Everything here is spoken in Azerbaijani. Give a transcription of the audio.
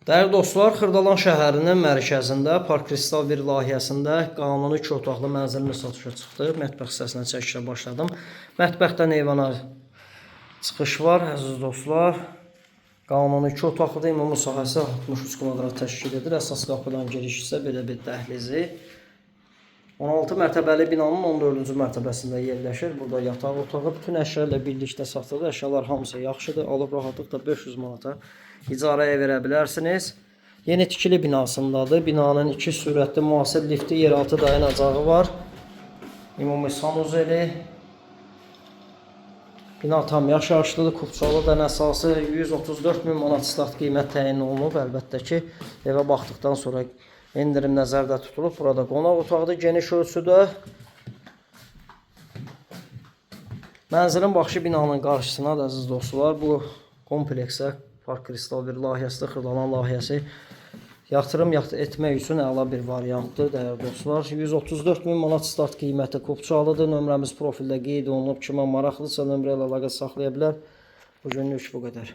Dəyərli dostlar, Xırdalan şəhərinin mərkəzində Park Kristal 1 layihəsində qanuni 2 otaqlı mənzilin satışa çıxdı. Mətbəx hissəsinə çəkişə başladım. Mətbəxdən eyvana çıxış var, əziz dostlar. Qanuni 2 otaqlıdır, ümumi sahəsi 63 kvadrat təşkil edir. Əsas qapıdan giriş isə belə bir dəhlizi. 16 mərtəbəli binanın 14-cü mərtəbəsində yerləşir. Burada yataq otağı, bütün əşya ilə birlikdə satılır. Əşyalar hamısı yaxşıdır. Alıb rahatlıqla 500 manata icarəyə verə bilərsiniz. Yeni tikili binasındadır. Binanın 2 sürətli müasir lifti, yeraltı dayanacağı var. Ümumi sanuzeli. Bina tam yaşayışlıdır. Kupçalıdan əsası 134 min manat start qiymət təyin olunub. Əlbəttə ki, evə baxdıqdan sonra endirim nəzərdə tutulub. Burada qonaq otağıdır, geniş ölçüdə. Mənzilin baxışı binanın qarşısına da, əziz dostlar, bu kompleksə Park Kristal 1 layihəsidir, Xırdalan layihəsi yatırım etmək üçün əla bir variantdır, dəyərli dostlar. 134 min manat start qiyməti Kupçalıdır. Nömrəmiz profildə qeyd olunub. Kimə maraqlısa nömrə ilə əlaqə saxlaya bilər. Bu günlük bu qədər.